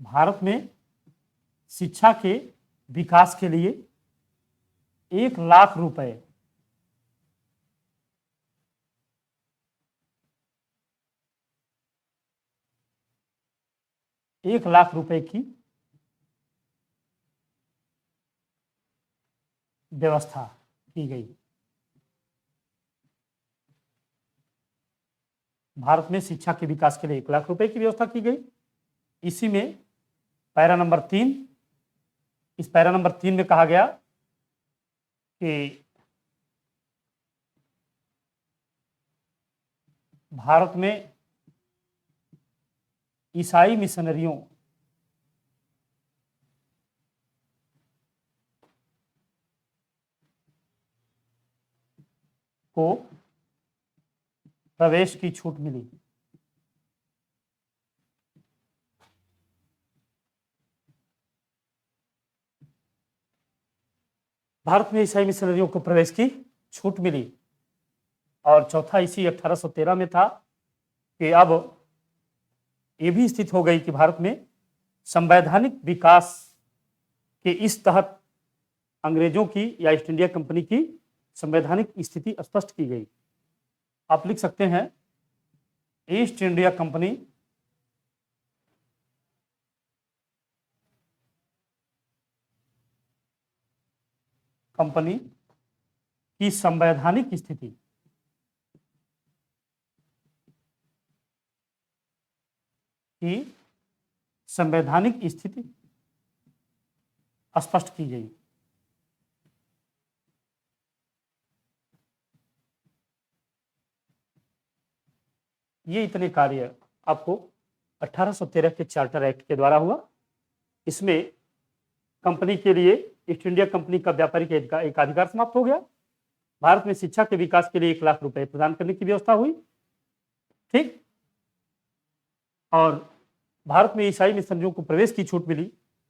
भारत में शिक्षा के विकास के लिए 1,00,000 रुपए 1,00,000 रुपए की व्यवस्था की गई। भारत में शिक्षा के विकास के लिए 1,00,000 रुपए की व्यवस्था की गई। इसी में पैरा नंबर 3, इस पैरा नंबर 3 में कहा गया कि भारत में ईसाई मिशनरियों को प्रवेश की छूट मिली। भारत में ईसाई मिशनरियों को प्रवेश की छूट मिली। और चौथा इसी 1813 में था कि अब ये भी स्थिति हो गई कि भारत में संवैधानिक विकास के इस तहत अंग्रेजों की या ईस्ट इंडिया कंपनी की संवैधानिक स्थिति स्पष्ट की गई। आप लिख सकते हैं ईस्ट इंडिया कंपनी की संवैधानिक स्थिति स्पष्ट की गई। ये इतने कार्य आपको 1813 के चार्टर एक्ट के द्वारा हुआ। इसमें कंपनी के लिए ईस्ट इंडिया कंपनी का व्यापारिक एक अधिकार समाप्त हो गया। भारत में शिक्षा के विकास के लिए 1,00,000 रुपए प्रदान करने की व्यवस्था हुई। ठीक। और भारत में ईसाई मिशनरियों को प्रवेश की छूट मिली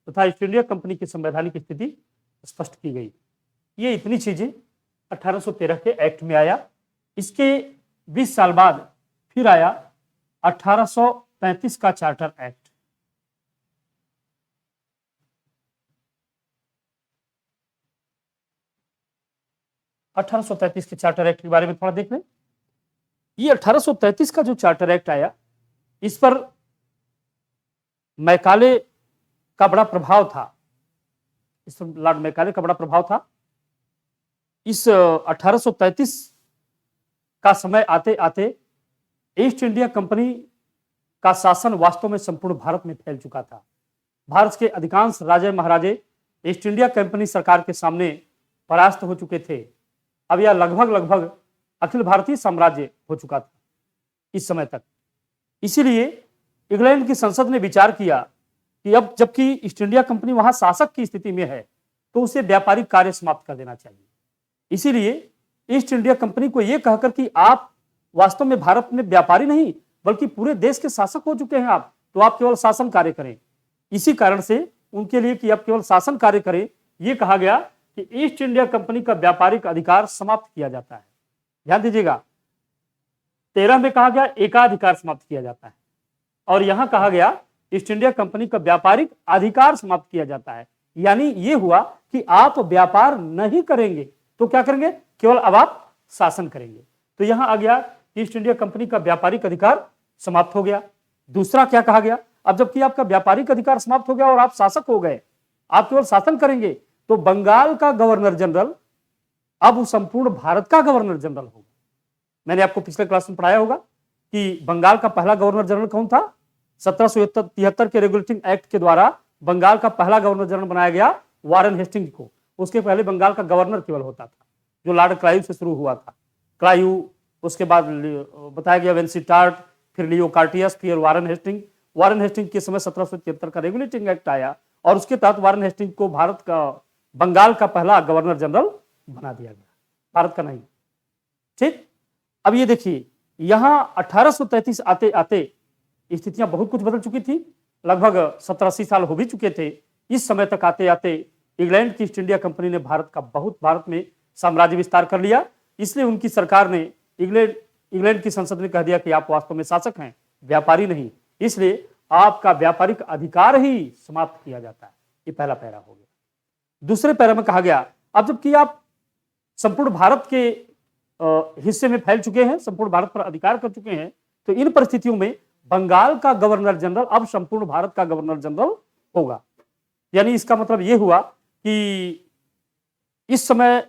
तथा ईस्ट इंडिया कंपनी की संवैधानिक स्थिति स्पष्ट की गई। ये इतनी चीजें 1813 के एक्ट में आया। इसके 20 साल बाद फिर आया 1835 का चार्टर एक्ट। 1833 के चार्टर एक्ट के बारे में थोड़ा देख लें। ये 1833 का जो चार्टर एक्ट आया, इस पर मैकाले का बड़ा प्रभाव था। इस पर लॉर्ड मैकाले का बड़ा प्रभाव था। इस 1833 का समय आते आते ईस्ट इंडिया कंपनी का शासन वास्तव में संपूर्ण भारत में फैल चुका था। भारत के अधिकांश राजे महाराजे ईस्ट इंडिया कंपनी सरकार के सामने परास्त हो चुके थे। अब यह लगभग अखिल भारतीय साम्राज्य हो चुका था इस समय तक। इसीलिए इंग्लैंड की संसद ने विचार किया कि अब जबकि ईस्ट इंडिया कंपनी वहां शासक की स्थिति में है तो उसे व्यापारिक कार्य समाप्त कर देना चाहिए। इसीलिए ईस्ट इंडिया कंपनी को यह कहकर कि आप वास्तव में भारत में व्यापारी नहीं बल्कि पूरे देश के शासक हो चुके हैं आप, तो आप केवल शासन कार्य करें। इसी कारण से उनके लिए कि आप केवल शासन कार्य करें, यह कहा गया कि ईस्ट इंडिया कंपनी का व्यापारिक अधिकार समाप्त किया जाता है। ध्यान दीजिएगा, 13 में कहा गया एकाधिकार समाप्त किया जाता है और यहां कहा गया ईस्ट इंडिया कंपनी का व्यापारिक अधिकार समाप्त किया जाता है। यानी यह हुआ कि आप व्यापार नहीं करेंगे तो क्या करेंगे, केवल अब आप शासन करेंगे। तो यहां आ गया ईस्ट इंडिया कंपनी का व्यापारिक अधिकार समाप्त हो गया। दूसरा क्या कहा गया, अब जबकि आपका व्यापारिक अधिकार समाप्त हो गया और आप शासक हो गए, आप केवल शासन करेंगे, तो बंगाल का गवर्नर जनरल अब संपूर्ण भारत का गवर्नर जनरल होगा। मैंने आपको पिछले क्लास में पढ़ाया होगा कि बंगाल का पहला गवर्नर जनरल कौन था। 1773 के रेगुलेटिंग एक्ट के द्वारा बंगाल का पहला गवर्नर जनरल बनाया गया वारेन हेस्टिंग्स को। उसके पहले बंगाल का गवर्नर केवल होता था, जो लॉर्ड क्लाइव से शुरू हुआ था। क्लाइव, उसके बाद बताया गया वेंसिटार्ट, फिर लियो कार्टियस, फिर वारेन हेस्टिंग। वारेन हेस्टिंग के समय 1773 का रेगुलेटिंग एक्ट आया और उसके तहत वारेन हेस्टिंग को भारत का बंगाल का पहला गवर्नर जनरल बना दिया गया, भारत का नहीं। ठीक। अब ये देखिए, यहां 1833 आते आते स्थितियां बहुत कुछ बदल चुकी थी। लगभग 70-80 साल हो भी चुके थे। इस समय तक आते आते इंग्लैंड की ईस्ट इंडिया कंपनी ने भारत में साम्राज्य विस्तार कर लिया। इसलिए उनकी सरकार ने इंग्लैंड की संसद ने कह दिया कि आप वास्तव में शासक हैं, व्यापारी नहीं। इसलिए आपका व्यापारिक अधिकार ही समाप्त किया जाता है। ये पहला पैरा हो गया। दूसरे पैरा में कहा गया अब जबकि आप संपूर्ण भारत के हिस्से में फैल चुके हैं, संपूर्ण भारत पर अधिकार कर चुके हैं, तो इन परिस्थितियों में बंगाल का गवर्नर जनरल अब संपूर्ण भारत का गवर्नर जनरल होगा। यानी इसका मतलब यह हुआ कि इस समय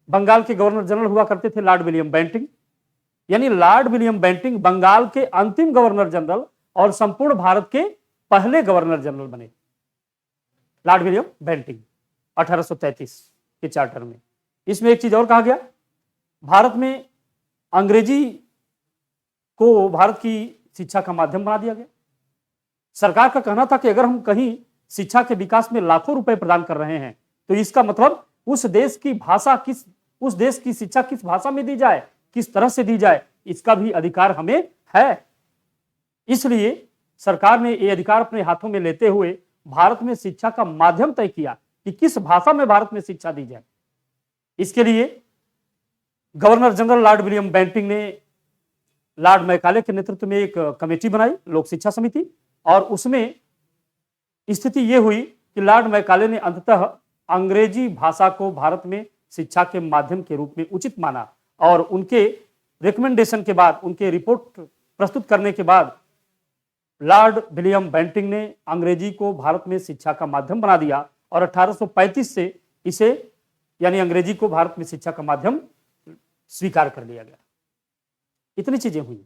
बंगाल के गवर्नर जनरल हुआ करते थे लॉर्ड विलियम बेंटिंग, यानी लॉर्ड विलियम बेंटिंग बंगाल के अंतिम गवर्नर जनरल और संपूर्ण भारत के पहले गवर्नर जनरल बने। लॉर्ड विलियम बेंटिंग 1833 के चार्टर में। इसमें एक चीज और कहा गया, भारत में अंग्रेजी को भारत की शिक्षा का माध्यम बना दिया गया। सरकार का कहना था कि अगर हम कहीं शिक्षा के विकास में लाखों रुपए प्रदान कर रहे हैं तो इसका मतलब उस देश की भाषा किस, उस देश की शिक्षा किस भाषा में दी जाए, किस तरह से दी जाए, इसका भी अधिकार हमें है। इसलिए सरकार ने यह अधिकार अपने हाथों में लेते हुए भारत में शिक्षा का माध्यम तय किया कि किस भाषा में भारत में शिक्षा दी जाए। इसके लिए governor general Lord William Bentinck ने लॉर्ड मैकाले के नेतृत्व में एक कमेटी बनाई, लोक शिक्षा समिति, और उसमें स्थिति यह हुई कि लॉर्ड मैकाले ने अंततः अंग्रेजी भाषा को भारत में शिक्षा के माध्यम के रूप में उचित माना और उनके रिकमेंडेशन के बाद, उनके रिपोर्ट प्रस्तुत करने के बाद लॉर्ड विलियम बेंटिंग ने अंग्रेजी को भारत में शिक्षा का माध्यम बना दिया और 1835 से इसे यानी अंग्रेजी को भारत में शिक्षा का माध्यम स्वीकार कर लिया गया। इतनी चीजें हुई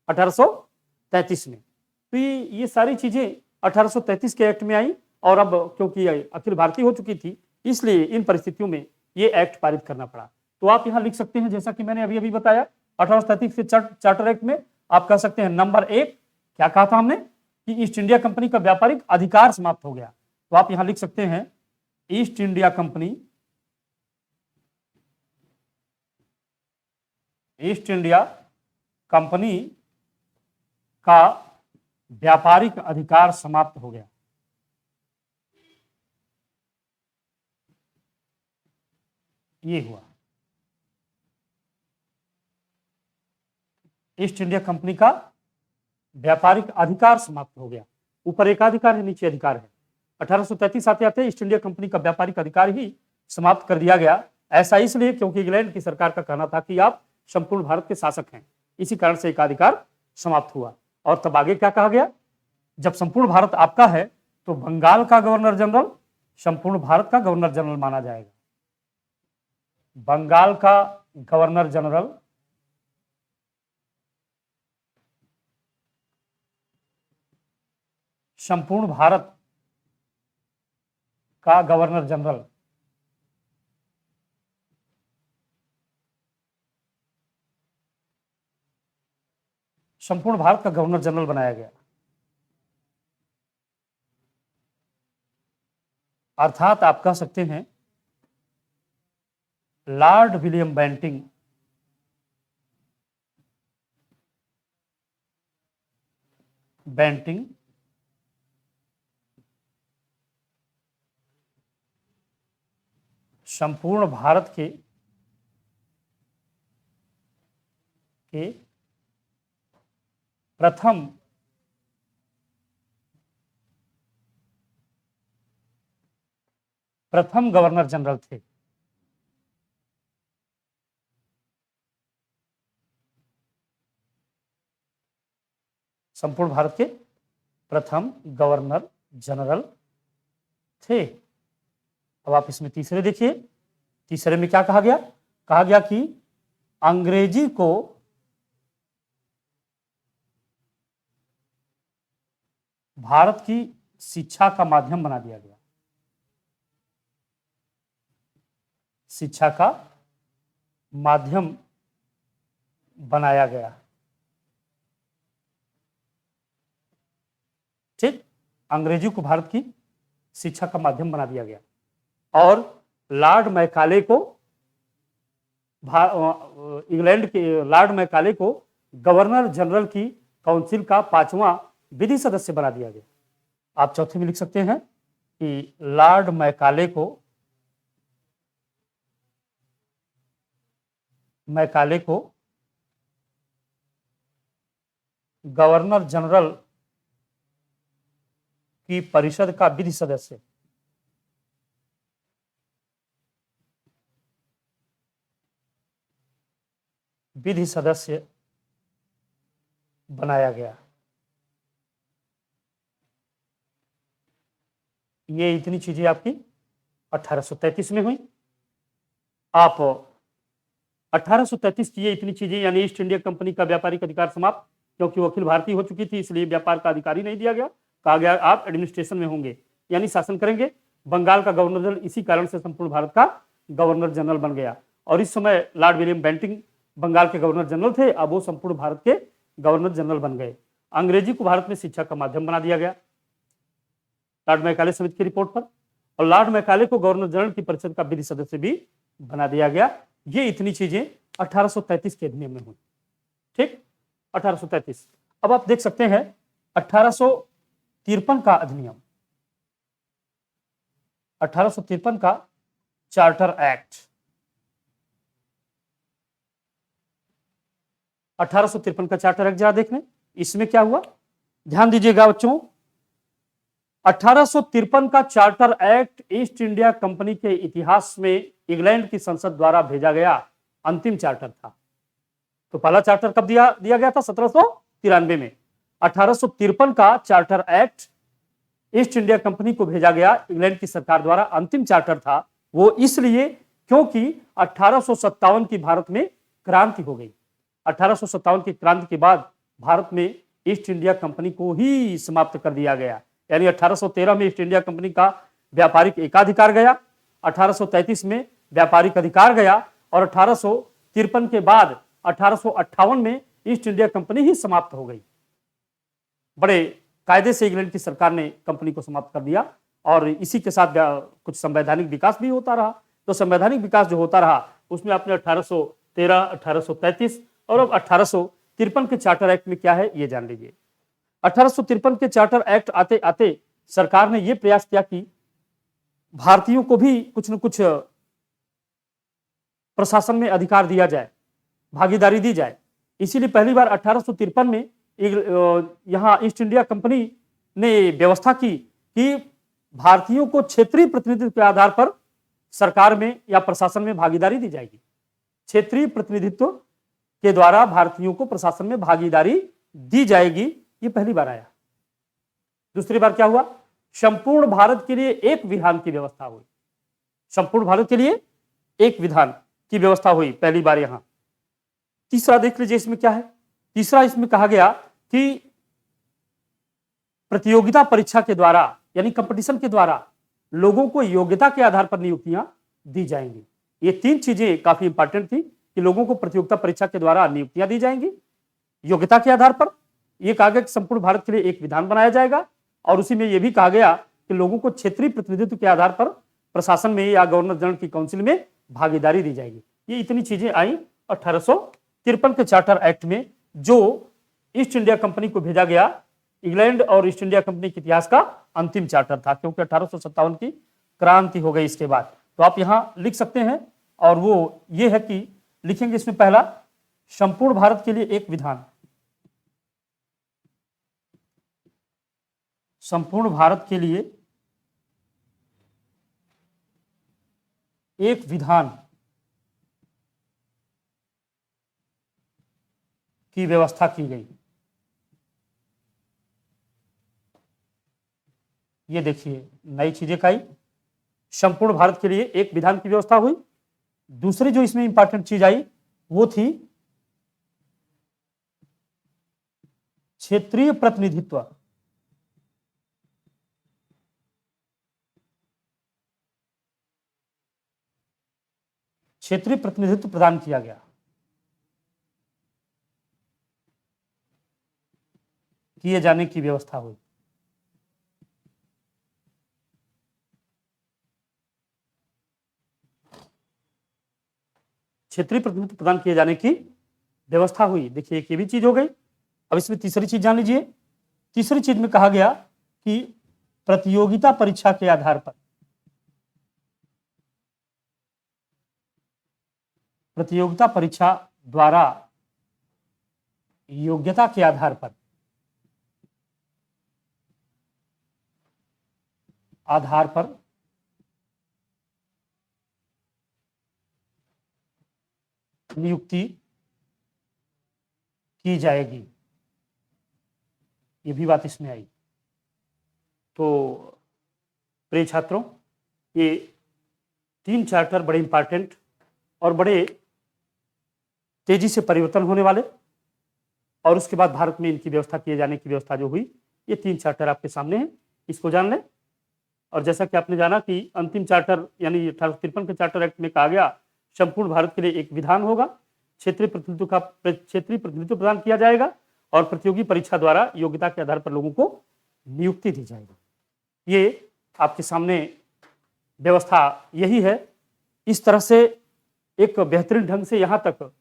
1833 में। तो ये सारी चीजें 1833 के एक्ट में आई और अब क्योंकि अखिल भारतीय हो चुकी थी इसलिए इन परिस्थितियों में ये एक्ट पारित करना पड़ा। तो आप यहां लिख सकते हैं जैसा कि मैंने अभी अभी बताया 1833 के चार्टर एक्ट में आप कह सकते हैं नंबर 1 क्या कहा था हमने कि ईस्ट इंडिया कंपनी का व्यापारिक अधिकार समाप्त हो गया। तो आप यहां लिख सकते हैं east India company, east India company का व्यापारिक अधिकार समाप्त हो गया। ये हुआ ईस्ट इंडिया कंपनी का व्यापारिक अधिकार समाप्त हो गया। ऊपर एकाधिकार है, नीचे अधिकार है। 1833 आते आते ईस्ट इंडिया कंपनी का व्यापारिक अधिकार ही समाप्त कर दिया गया। ऐसा इसलिए क्योंकि इंग्लैंड की सरकार का कहना था कि आप संपूर्ण भारत के शासक हैं, इसी कारण से एकाधिकार समाप्त हुआ। और तब आगे क्या कहा गया, जब संपूर्ण भारत आपका है तो बंगाल का गवर्नर जनरल संपूर्ण भारत का गवर्नर जनरल माना जाएगा। बंगाल का गवर्नर जनरल संपूर्ण भारत का गवर्नर जनरल संपूर्ण भारत का गवर्नर जनरल बनाया गया। अर्थात आप कह सकते हैं लॉर्ड विलियम बेंटिंग संपूर्ण भारत के प्रथम गवर्नर जनरल थे। संपूर्ण भारत के प्रथम गवर्नर जनरल थे। अब आप इसमें तीसरे देखिए, तीसरे में क्या कहा गया, कहा गया कि अंग्रेजी को भारत की शिक्षा का माध्यम बना दिया गया। शिक्षा का माध्यम बनाया गया। ठीक, अंग्रेजी को भारत की शिक्षा का माध्यम बना दिया गया और लॉर्ड मैकाले को इंग्लैंड के लॉर्ड मैकाले को गवर्नर जनरल की काउंसिल का 5वां विधि सदस्य बना दिया गया। आप चौथे में लिख सकते हैं कि लॉर्ड मैकाले को गवर्नर जनरल की परिषद का विधि सदस्य। विधि सदस्य बनाया गया। ये इतनी चीजें आपकी 1833 में हुई। आप 1833 की ये इतनी चीजें, यानी ईस्ट इंडिया कंपनी का व्यापारिक अधिकार समाप्त, क्योंकि वो अखिल भारतीय हो चुकी थी, इसलिए व्यापार का अधिकार ही नहीं दिया गया। कहा गया आप एडमिनिस्ट्रेशन में होंगे, यानी शासन करेंगे। बंगाल का गवर्नर जनरल इसी कारण से संपूर्ण भारत का गवर्नर जनरल बन गया। और इस समय लॉर्ड विलियम बेंटिंग बंगाल के गवर्नर जनरल थे, अब वो संपूर्ण भारत के गवर्नर जनरल बन गए। अंग्रेजी को भारत में शिक्षा का माध्यम बना दिया गया लॉर्ड मैकाले समिति की रिपोर्ट पर, और लॉर्ड मैकाले को गवर्नर जनरल की परिषद का विधि सदस्य भी बना दिया गया। ये इतनी चीजें 1833 के अधिनियम में हुई। ठीक, 1833। अब आप देख सकते हैं 1853 का अधिनियम, 1853 का चार्टर एक्ट। 1853 का चार्टर एक्ट जरा देखने, इसमें क्या हुआ, ध्यान दीजिएगा बच्चों। 1853 का charter act east India company के इतिहास में इंग्लैंड की संसद द्वारा भेजा गया अंतिम चार्टर था। तो पहला चार्टर कब दिया गया था, 1793 में। 1853 का charter act east India company को भेजा गया इंग्लैंड की सरकार द्वारा, अंतिम चार्टर था। वो इसलिए क्योंकि 1857 की भारत में क्रांति हो गई। 1857 की क्रांति के बाद भारत में ईस्ट इंडिया कंपनी को ही समाप्त कर दिया गया, यानी 1813 में ईस्ट इंडिया कंपनी का व्यापारिक एकाधिकार गया, 1833 में व्यापारिक अधिकार गया, और 1853 के बाद 1858 में ईस्ट इंडिया कंपनी ही समाप्त हो गई। बड़े कायदे से इंग्लैंड की सरकार ने कंपनी को समाप्त कर दिया, और इसी के साथ कुछ संवैधानिक विकास भी होता रहा। तो संवैधानिक विकास जो होता रहा उसमें आपने 1813, 1833 और अब 1853 के चार्टर एक्ट में क्या है ये जान लीजिए। 1853 के चार्टर एक्ट आते आते सरकार ने यह प्रयास किया कि भारतीयों को भी कुछ न कुछ प्रशासन में अधिकार दिया जाए, भागीदारी दी जाए। इसीलिए पहली बार 1853 में यहां ईस्ट इंडिया कंपनी ने व्यवस्था की कि भारतीयों को क्षेत्रीय प्रतिनिधित्व के आधार पर सरकार में या प्रशासन में भागीदारी दी जाएगी। क्षेत्रीय प्रतिनिधित्व के द्वारा भारतीयों को प्रशासन में भागीदारी दी जाएगी, ये पहली बार आया। दूसरी बार क्या हुआ, संपूर्ण भारत के लिए एक विधान की व्यवस्था हुई। संपूर्ण भारत के लिए एक विधान की व्यवस्था हुई पहली बार यहां। तीसरा देख लीजिए इसमें क्या है। तीसरा इसमें कहा गया कि प्रतियोगिता परीक्षा के द्वारा, यानी कंपटीशन के द्वारा लोगों को योग्यता के आधार पर नियुक्तियां दी जाएंगी। ये तीन चीजें काफी इंपॉर्टेंट थी कि लोगों को प्रतियोगिता परीक्षा के द्वारा नियुक्तियां दी जाएंगी, योग्यता के आधार पर। यह कहा गया कि संपूर्ण भारत के लिए एक विधान बनाया जाएगा, और उसी में यह भी कहा गया कि लोगों को क्षेत्रीय प्रतिनिधित्व के आधार पर प्रशासन में या गवर्नर जनरल की काउंसिल में भागीदारी दी जाएगी। ये इतनी चीजें आई 1853 के चार्टर एक्ट में, जो ईस्ट इंडिया कंपनी को भेजा गया। इंग्लैंड और ईस्ट इंडिया कंपनी के इतिहास का अंतिम चार्टर था, क्योंकि 1857 की क्रांति हो गई इसके बाद। तो आप यहां लिख सकते हैं, और वो ये है कि लिखेंगे इसमें पहला, संपूर्ण भारत के लिए एक विधान। संपूर्ण भारत के लिए एक विधान की व्यवस्था की गई। ये देखिए नई चीजें कही, संपूर्ण भारत के लिए एक विधान की व्यवस्था हुई। दूसरी जो इसमें इंपॉर्टेंट चीज आई वो थी क्षेत्रीय प्रतिनिधित्व। क्षेत्रीय प्रतिनिधित्व प्रदान किया गया। किए जाने की व्यवस्था हुई। क्षेत्रीय प्रतिनिधित्व प्रदान किए जाने की व्यवस्था हुई। देखिए एक ये भी चीज हो गई। अब इसमें तीसरी चीज जान लीजिए। तीसरी चीज में कहा गया कि प्रतियोगिता परीक्षा के आधार पर, प्रतियोगिता परीक्षा द्वारा योग्यता के आधार पर आधार पर नियुक्ति की जाएगी, ये भी बात इसमें आई। तो प्रिय छात्रों, ये 3 चार्टर बड़े इंपॉर्टेंट और बड़े तेजी से परिवर्तन होने वाले, और उसके बाद भारत में इनकी व्यवस्था किए जाने की व्यवस्था जो हुई, ये 3 चार्टर आपके सामने हैं, इसको जान लें। और जैसा कि आपने जाना कि अंतिम चार्टर यानी 1853 के चार्टर एक्ट में कहा गया संपूर्ण भारत के लिए एक विधान होगा, क्षेत्रीय प्रतिनिधित्व प्रदान किया जाएगा और प्रतियोगी परीक्षा द्वारा योग्यता के आधार पर लोगों को नियुक्ति दी जाएगी। ये आपके सामने व्यवस्था यही है। इस तरह से एक बेहतरीन ढंग से यहां तक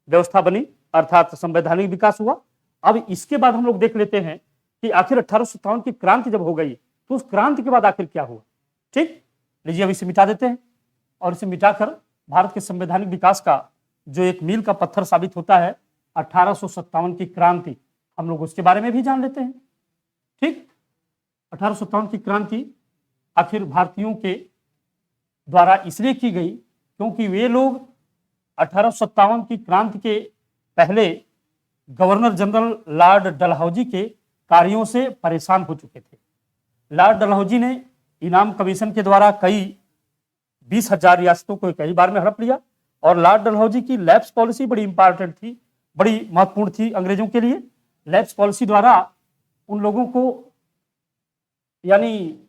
व्यवस्था बनी, अर्थात संवैधानिक विकास हुआ। अब इसके बाद हम लोग देख लेते हैं कि आखिर 1857 की क्रांति जब हो गई तो उस क्रांति के बाद आखिर क्या हुआ। ठीक, लीजिए अब इसे मिटा देते हैं और इसे मिटाकर भारत के संवैधानिक विकास का जो एक मील का पत्थर साबित होता है 1857 की क्रांति, हम लोग उसके बारे में भी जान लेते हैं। ठीक, 1857 की क्रांति आखिर भारतीयों के द्वारा इसलिए की गई क्योंकि वे लोग 1857 की क्रांति के पहले गवर्नर जनरल लॉर्ड डलहौजी के कार्यों से परेशान हो चुके थे। लॉर्ड डलहौजी ने इनाम कमीशन के द्वारा कई 20,000 रियासतों को कई बार में हड़प लिया, और लॉर्ड डलहौजी की लैप्स पॉलिसी बड़ी इंपॉर्टेंट थी, बड़ी महत्वपूर्ण थी अंग्रेजों के लिए। लैप्स पॉलिसी द्वारा उन लोगों को यानी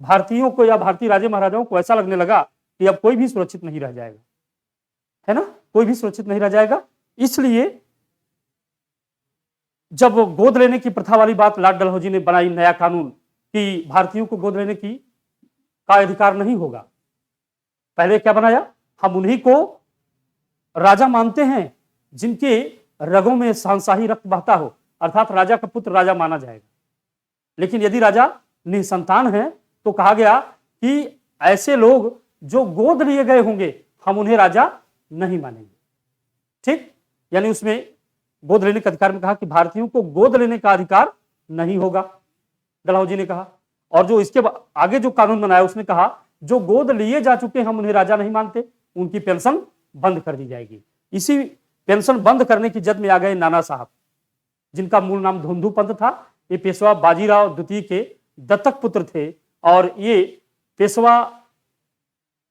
भारतीयों को या भारतीय राजे महाराजाओं को ऐसा लगने लगा कि अब कोई भी सुरक्षित नहीं रह जाएगा, है ना, कोई भी सुरक्षित नहीं रह जाएगा। इसलिए जब गोद लेने की प्रथा वाली बात लॉर्ड डलहौजी ने बनाई, नया कानून कि भारतीयों को गोद लेने का अधिकार नहीं होगा, पहले क्या बनाया, हम उन्हीं को राजा मानते हैं जिनके रगों में शाहशाही रक्त बहता हो, अर्थात राजा का पुत्र राजा माना जाएगा। लेकिन यदि राजा निसंतान है तो कहा गया कि ऐसे लोग जो गोद लिए गए होंगे हम उन्हें राजा नहीं मानेंगे। ठीक, यानी उसमें गोद लेने के अधिकार में कहा कि भारतीयों को गोद लेने का अधिकार नहीं होगा, डलहौजी ने कहा। और जो इसके आगे जो कानून बनाया उसने कहा जो गोद लिए जा चुके हम उन्हें राजा नहीं मानते, उनकी पेंशन बंद कर दी जाएगी। इसी पेंशन बंद करने की जद में आ गए नाना साहब, जिनका मूल नाम धोंधू पंत था। ये पेशवा बाजीराव द्वितीय के दत्तक पुत्र थे, और ये पेशवा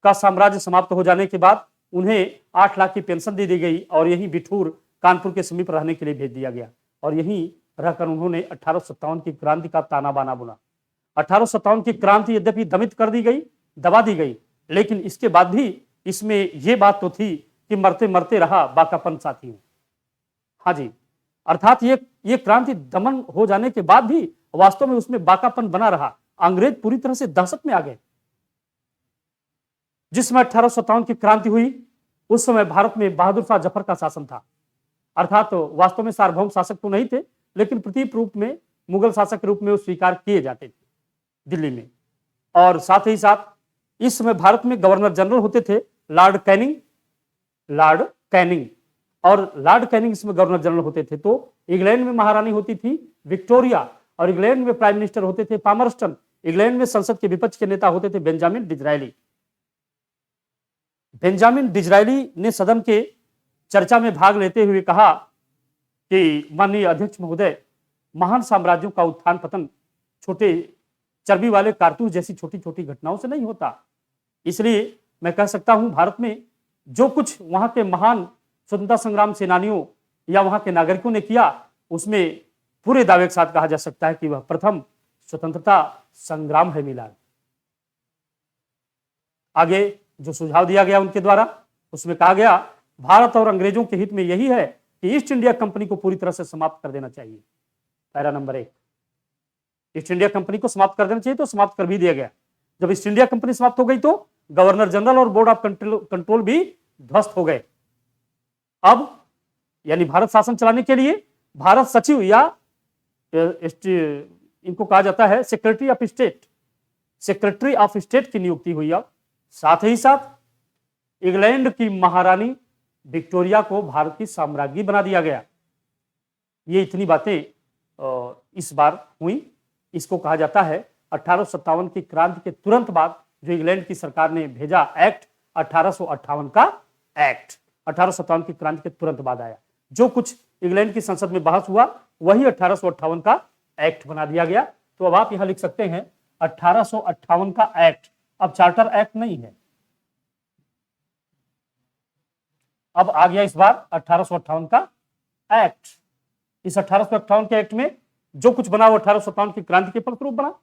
का साम्राज्य समाप्त हो जाने के बाद उन्हें 8 लाख की पेंशन दे दी गई और यहीं बिठूर कानपुर के समीप रहने के लिए भेज दिया गया, और यहीं रहकर उन्होंने 1857 की क्रांति का ताना बाना बुना। 1857 की क्रांति यद्यपि दमित कर दी गई, दबा दी गई, लेकिन इसके बाद भी इसमें यह बात तो थी कि मरते मरते रहा बाकापन साथियों। हाँ जी, अर्थात ये क्रांति दमन हो जाने के बाद भी वास्तव में उसमें बाकापन बना रहा। अंग्रेज पूरी तरह से दहशत में आ गए। जिस समय 1857 की क्रांति हुई उस समय भारत में बहादुर शाह जफर का शासन था, अर्थात वास्तव में सार्वभौम शासक तो नहीं थे, लेकिन प्रतीक रूप में मुगल शासक के रूप में वो स्वीकार किए जाते थे दिल्ली में। और साथ ही साथ इस समय भारत में गवर्नर जनरल होते थे लॉर्ड कैनिंग, और लॉर्ड कैनिंग इसमें गवर्नर जनरल होते थे। तो इंग्लैंड में महारानी होती थी विक्टोरिया, और इंग्लैंड में प्राइम मिनिस्टर होते थे पामरस्टन। इंग्लैंड में संसद के विपक्ष के नेता होते थे बेंजामिन डिज़रायली। बेंजामिन डिज़रायली ने सदन के चर्चा में भाग लेते हुए कहा कि माननीय अध्यक्ष महोदय, महान साम्राज्यों का उत्थान पतन छोटे चर्बी वाले कारतूस जैसी छोटी छोटी घटनाओं से नहीं होता। इसलिए मैं कह सकता हूं भारत में जो कुछ वहां के महान स्वतंत्रता संग्राम सेनानियों या वहां के नागरिकों ने किया, उसमें पूरे दावे के साथ कहा जा सकता है कि वह प्रथम स्वतंत्रता संग्राम है मिलाद। आगे जो सुझाव दिया गया उनके द्वारा, उसमें कहा गया भारत और अंग्रेजों के हित में यही है कि ईस्ट इंडिया कंपनी को पूरी तरह से समाप्त कर देना चाहिए। Para number 1, east India company को समाप्त कर देना चाहिए, तो समाप्त कर भी दिया गया। जब ईस्ट इंडिया कंपनी समाप्त हो गई तो गवर्नर जनरल और बोर्ड ऑफ कंट्रोल भी ध्वस्त हो गए। अब यानी भारत शासन चलाने के लिए भारत सचिव या इनको कहा जाता है सेक्रेटरी ऑफ स्टेट की नियुक्ति हुई। अब साथ ही साथ इंग्लैंड की महारानी विक्टोरिया को भारत की साम्राज्ञी बना दिया गया। ये इतनी बातें इस बार हुई। इसको कहा जाता है 1857 की क्रांति के तुरंत बाद जो इंग्लैंड की सरकार ने भेजा एक्ट 1858 का एक्ट, 1857 की क्रांति के तुरंत बाद आया। जो कुछ इंग्लैंड की संसद में बहस हुआ वही 1858 का एक्ट बना दिया गया। तो अब आप यहां लिख सकते हैं 1858 का एक्ट, अब चार्टर एक्ट नहीं है, अब आ गया इस बार 1858 का एक्ट। इस 1858 के एक्ट में जो कुछ बना वो 1857 की क्रांति के फलस्वरूप बना,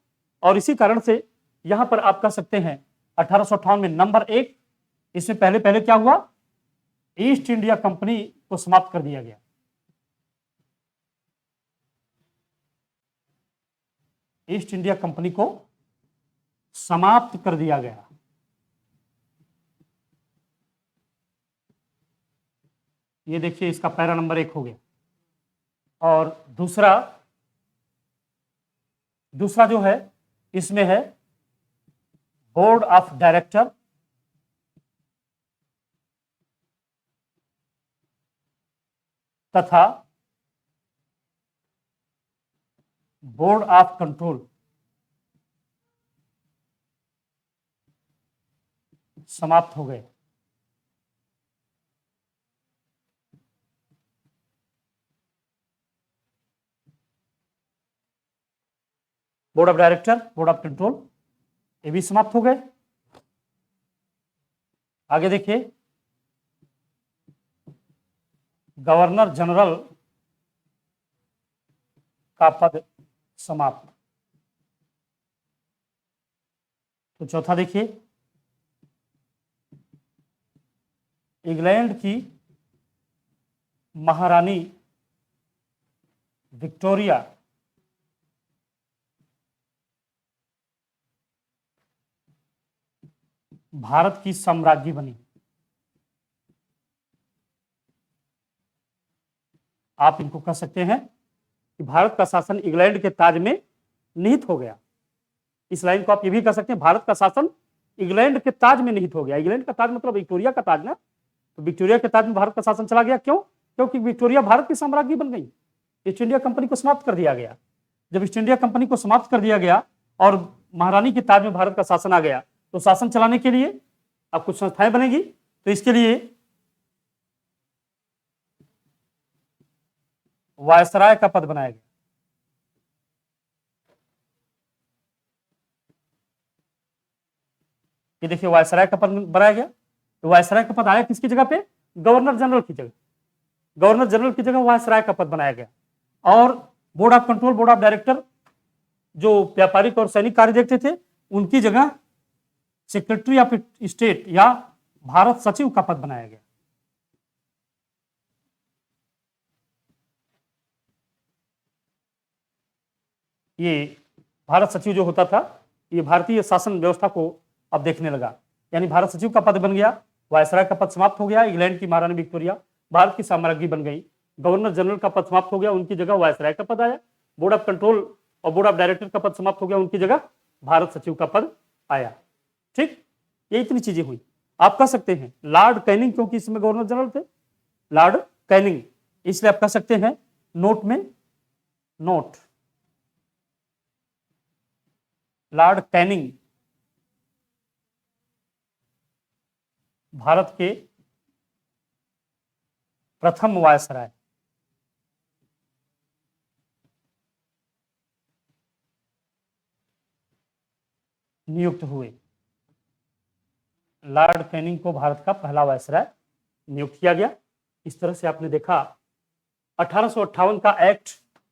और इसी कारण से यहां पर आप कह सकते हैं 1858 में नंबर 1, इसमें पहले पहले क्या हुआ, ईस्ट इंडिया कंपनी को समाप्त कर दिया गया। ईस्ट इंडिया कंपनी को समाप्त कर दिया गया। ये देखिए इसका पैरा नंबर 1 हो गया। और दूसरा जो है इसमें है बोर्ड ऑफ डायरेक्टर तथा बोर्ड ऑफ कंट्रोल समाप्त हो गए। Board of director, board of control, ये भी समाप्त हो गए। आगे देखिए गवर्नर जनरल का पद समाप्त। तो चौथा देखिए इंग्लैंड की महारानी विक्टोरिया भारत की साम्राज्ञी बनी। आप इनको कह सकते हैं कि भारत का शासन इंग्लैंड के ताज में निहित हो गया। इस लाइन को आप ये भी कह सकते हैं भारत का शासन इंग्लैंड के ताज में निहित हो गया। इंग्लैंड का ताज मतलब विक्टोरिया का ताज ना, तो विक्टोरिया के ताज में भारत का शासन चला गया। क्यों? क्योंकि विक्टोरिया भारत की साम्राज्ञी बन गई। ईस्ट इंडिया कंपनी को समाप्त कर दिया गया। जब ईस्ट इंडिया कंपनी को समाप्त कर दिया गया और महारानी के ताज में भारत का शासन आ गया, तो शासन चलाने के लिए अब कुछ संस्थाएं बनेगी। तो इसके लिए वायसराय का पद बनाया गया। ये देखिए वायसराय का पद बनाया गया। तो वायसराय का पद आया किसकी जगह पे? गवर्नर जनरल की जगह। गवर्नर जनरल की जगह वायसराय का पद बनाया गया। और board of control, board of director जो व्यापारिक और सैनिक कार्य देखते थे, उनकी जगह सेक्रेटरी ऑफ स्टेट या भारत सचिव का पद बनाया गया। ये भारत सचिव जो होता था, ये भारतीय शासन व्यवस्था को अब देखने लगा। यानी भारत सचिव का पद बन गया, वायसराय का पद समाप्त हो गया, इंग्लैंड की महारानी विक्टोरिया भारत की साम्राज्ञी बन गई। गवर्नर जनरल का पद समाप्त हो गया, उनकी जगह वायसराय का पद आया। बोर्ड ऑफ कंट्रोल और बोर्ड ऑफ डायरेक्टर का पद समाप्त हो गया, उनकी जगह भारत सचिव का पद आया। ठीक, ये इतनी चीजें हुई। आप कह सकते हैं लॉर्ड कैनिंग, क्योंकि इसमें गवर्नर जनरल थे लॉर्ड कैनिंग, इसलिए आप कह सकते हैं नोट में नोट लॉर्ड कैनिंग भारत के प्रथम वायसराय। नियुक्त हुए। लॉर्ड कैनिंग को भारत का पहला वायसराय नियुक्त किया गया। इस तरह से आपने देखा 1858 का एक्ट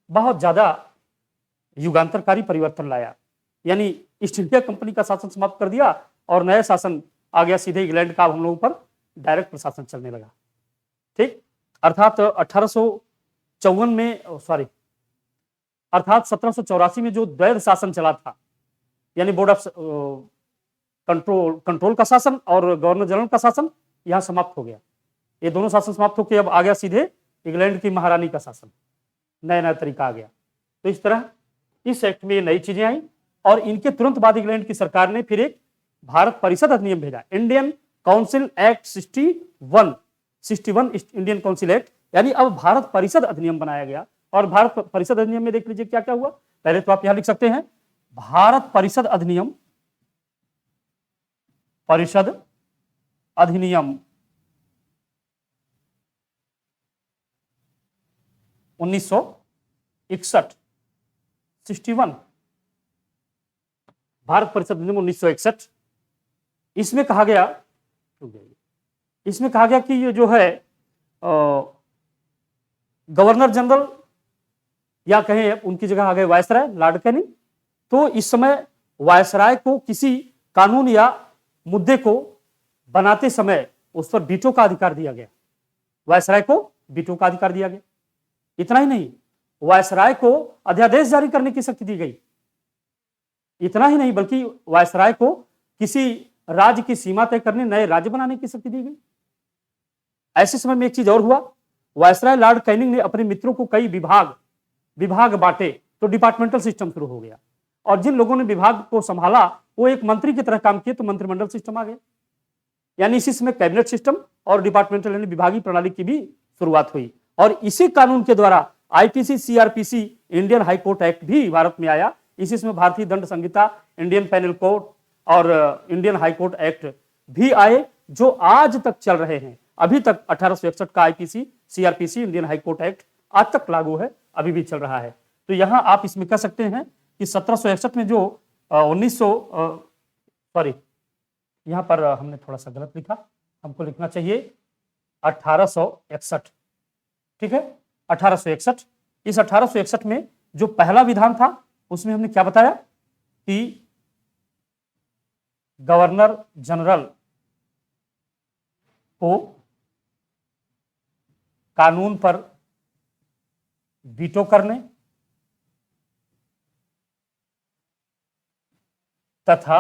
बहुत ज्यादा युगांतरकारी परिवर्तन लाया। यानी ईस्ट इंडिया कंपनी का शासन समाप्त कर दिया और नया शासन आ गया सीधे इंग्लैंड का। हम लोगों पर डायरेक्ट प्रशासन चलने लगा। ठीक, अर्थात 1854 में अर्थात 1784 में जो द्वैध शासन चला था, यानी बोर्ड ऑफ कंट्रोल का शासन और गवर्नर जनरल का शासन, यहां समाप्त हो गया। ये दोनों शासन समाप्त होकर अब आ गया सीधे इंग्लैंड की महारानी का शासन। नया नया तरीका आ गया। तो इस तरह इस एक्ट में ये नई चीजें आई और इनके तुरंत बाद इंग्लैंड की सरकार ने फिर एक भारत परिषद अधिनियम भेजा, Indian council act 61 Indian council act. यानी अब भारत परिषद अधिनियम बनाया गया। और भारत परिषद अधिनियम में देख लीजिए क्या क्या हुआ। पहले तो आप यहां लिख सकते हैं भारत परिषद अधिनियम, परिषद अधिनियम 1961, 61, भारत परिषद अधिनियम 1961। इसमें कहा गया कि ये जो है गवर्नर जनरल या कहें उनकी जगह आ गए वायसराय लॉर्ड कैनिंग। तो इस समय वायसराय को किसी कानून या मुद्दे को बनाते समय उस पर वीटो का अधिकार दिया गया, वायसराय को वीटो का अधिकार दिया गया। इतना ही नहीं, वायसराय को अध्यादेश जारी करने की शक्ति दी गई। इतना ही नहीं, बल्कि वायसराय को किसी राज्य की सीमा तय करने, नए राज्य बनाने की शक्ति दी गई। ऐसे समय में एक चीज और हुआ, वायसराय लॉर्ड कैनिंग ने अपने मित्रों को कई विभाग बांटे, तो डिपार्टमेंटल सिस्टम शुरू हो गया। और जिन लोगों ने विभाग को संभाला वो एक मंत्री की तरह काम किए, तो मंत्रिमंडल सिस्टम आ गया। यानी इसी समय कैबिनेट सिस्टम और डिपार्टमेंटल यानी विभागीय प्रणाली की भी शुरुआत हुई। और इसी कानून के द्वारा IPC, CrPC, Indian high court act भी भारत में आया। इसी समय भारतीय दंड संहिता, इंडियन पेनल कोड और इंडियन हाई कोर्ट एक्ट भी आए, जो आज तक चल रहे हैं। अभी तक 1861 का IPC, CrPC, Indian high court act आज तक लागू है, अभी भी चल रहा है। तो यहां आप इसमें कह सकते हैं कि 1761 में जो 1900 सॉरी, यहां पर हमने थोड़ा सा गलत लिखा, हमको लिखना चाहिए 1861, ठीक है, 1861। इस 1861 में जो पहला विधान था उसमें हमने क्या बताया कि गवर्नर जनरल को कानून पर वीटो करने तथा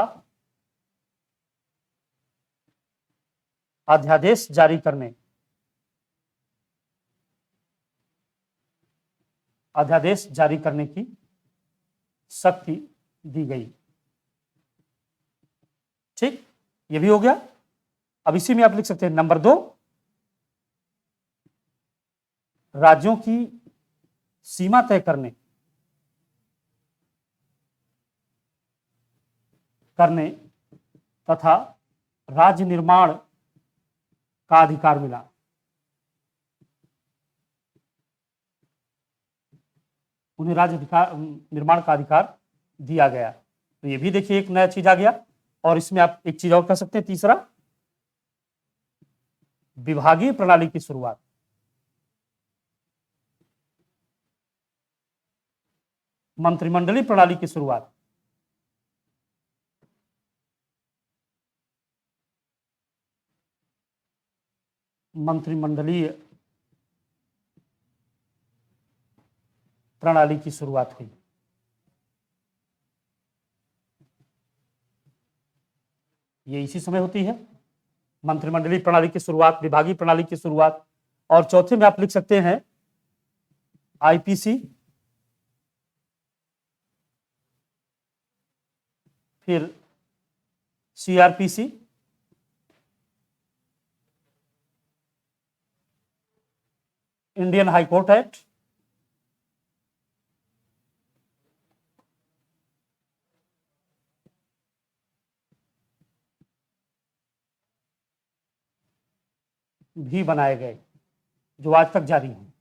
अध्यादेश जारी करने की शक्ति दी गई। ठीक, ये भी हो गया। अब इसी में आप लिख सकते हैं नंबर 2, राज्यों की सीमा तय करने तथा राज्य निर्माण का अधिकार मिला। उन्हें राज्य निर्माण का अधिकार दिया गया। तो ये भी देखिए एक नया चीज आ गया। और इसमें आप एक चीज और कह सकते हैं, तीसरा, विभागीय प्रणाली की शुरुआत। मंत्रिमंडलीय प्रणाली की शुरुआत। मंत्रिमंडलीय प्रणाली की शुरुआत हुई। ये इसी समय होती है, मंत्रिमंडलीय प्रणाली की शुरुआत, विभागीय प्रणाली की शुरुआत। और चौथे में आप लिख सकते हैं आईपीसी, फिर CrPC, Indian high court act, भी बनाए गए, जो आज तक जारी हैं।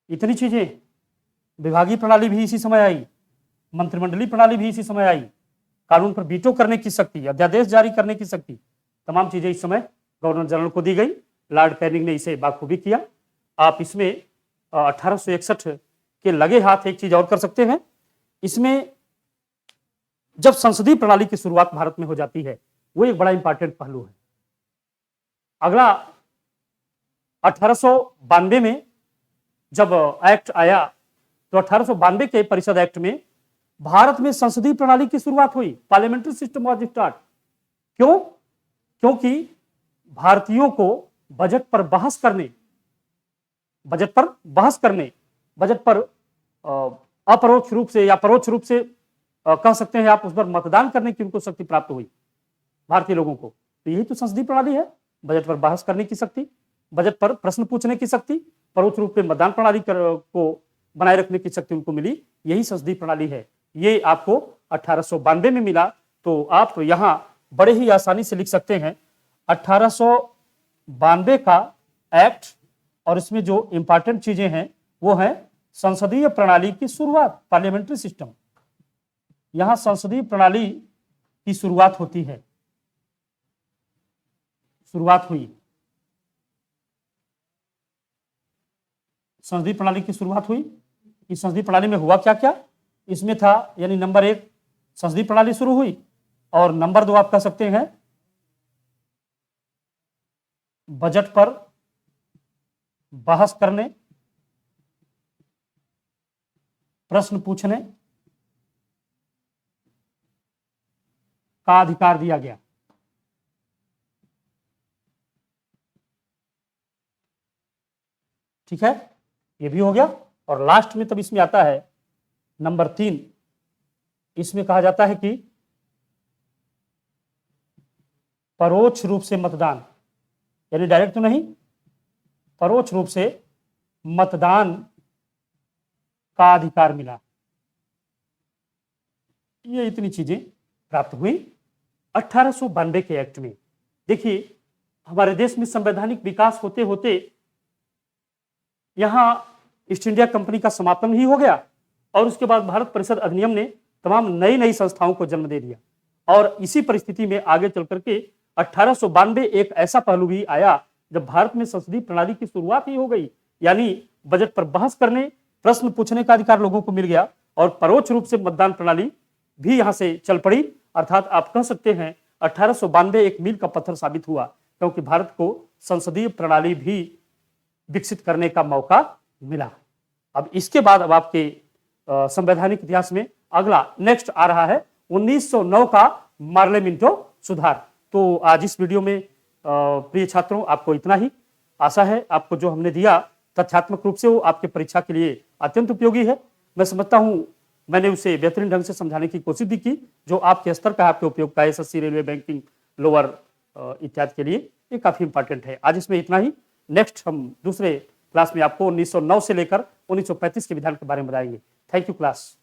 इतनी चीजें, विभागीय प्रणाली भी इसी समय आई, मंत्रिमंडलीय प्रणाली भी इसी समय आई, कानून पर वीटो करने की शक्ति, अध्यादेश जारी करने की शक्ति, तमाम चीजें इस समय गवर्नर जनरल को दी गई। लॉर्ड कैनिंग ने इसे बाखूबी किया। आप इसमें 1861 के लगे हाथ एक चीज और कर सकते हैं। इसमें जब संसदीय प्रणाली की शुरुआत भारत में हो जाती है, वो एक बड़ा इंपॉर्टेंट पहलू है। अगला 1892 में जब एक्ट आया, तो 1892 के परिषद एक्ट में भारत में संसदीय प्रणाली की शुरुआत हुई, पार्लियामेंट्री सिस्टम वाज स्टार्ट। क्यों? क्योंकि भारतीयों को बजट पर बहस करने, बजट पर अपरोक्ष रूप से या परोक्ष रूप से कह सकते हैं आप, उस पर मतदान करने की उनको शक्ति प्राप्त हुई भारतीय लोगों को। तो यही तो संसदीय प्रणाली है, बजट पर बहस करने की शक्ति, बजट पर प्रश्न पूछने की शक्ति, परोक्ष रूप से मतदान प्रणाली को बनाए रखने की शक्ति उनको मिली, यही संसदीय प्रणाली है। ये आपको 1892 में मिला। तो आप यहां बड़े ही आसानी से लिख सकते हैं 1892 का एक्ट, और इसमें जो इंपॉर्टेंट चीजें हैं वो है संसदीय प्रणाली की शुरुआत, पार्लियामेंट्री सिस्टम। यहां संसदीय प्रणाली की शुरुआत होती है, शुरुआत हुई, संसदीय प्रणाली की शुरुआत हुई। इस संसदीय प्रणाली में हुआ क्या क्या, इसमें था यानी नंबर 1 संसदीय प्रणाली शुरू हुई, और नंबर 2 आप कह सकते हैं बजट पर बहस करने, प्रश्न पूछने का अधिकार दिया गया। ठीक है, ये भी हो गया। और लास्ट में तब इसमें आता है नंबर 3, इसमें कहा जाता है कि परोक्ष रूप से मतदान, यानी डायरेक्ट तो नहीं, परोक्ष रूप से मतदान का अधिकार मिला। ये इतनी चीजें प्राप्त हुई 1892 के एक्ट में। देखिए हमारे देश में संवैधानिक विकास होते होते यहां ईस्ट इंडिया कंपनी का समापन ही हो गया, और उसके बाद भारत परिषद अधिनियम ने तमाम नई नई संस्थाओं को जन्म दे दिया। और इसी परिस्थिति में आगे चल करके 1892 एक ऐसा पहलू भी आया जब भारत में संसदीय प्रणाली की शुरुआत ही हो गई, यानी बजट पर बहस करने, प्रश्न पूछने का अधिकार लोगों को मिल गया, और परोक्ष रूप से मतदान प्रणाली भी यहां से चल पड़ी। अर्थात आप कह सकते हैं 1892 एक मील का पत्थर साबित हुआ, क्योंकि भारत को संसदीय प्रणाली भी विकसित करने का मौका मिला। अब इसके बाद अब आपके संवैधानिक इतिहास में अगला नेक्स्ट आ रहा है 1909 का मार्ले मिंटो सुधार। तो आज इस वीडियो में प्रिय छात्रों आपको इतना ही। आशा है आपको जो हमने दिया तथ्यात्मक रूप से वो आपके परीक्षा के लिए अत्यंत उपयोगी है। मैं समझता हूं मैंने उसे बेहतरीन ढंग से समझाने की कोशिश भी की, जो आपके स्तर का, आपके उपयोग का, एसएससी, रेलवे, बैंकिंग, लोअर इत्यादि के लिए ये काफी इंपॉर्टेंट है। आज इसमें इतना ही। नेक्स्ट हम दूसरे क्लास में आपको 1909 से लेकर 1935 के विधान के बारे में बताएंगे। Thank you class.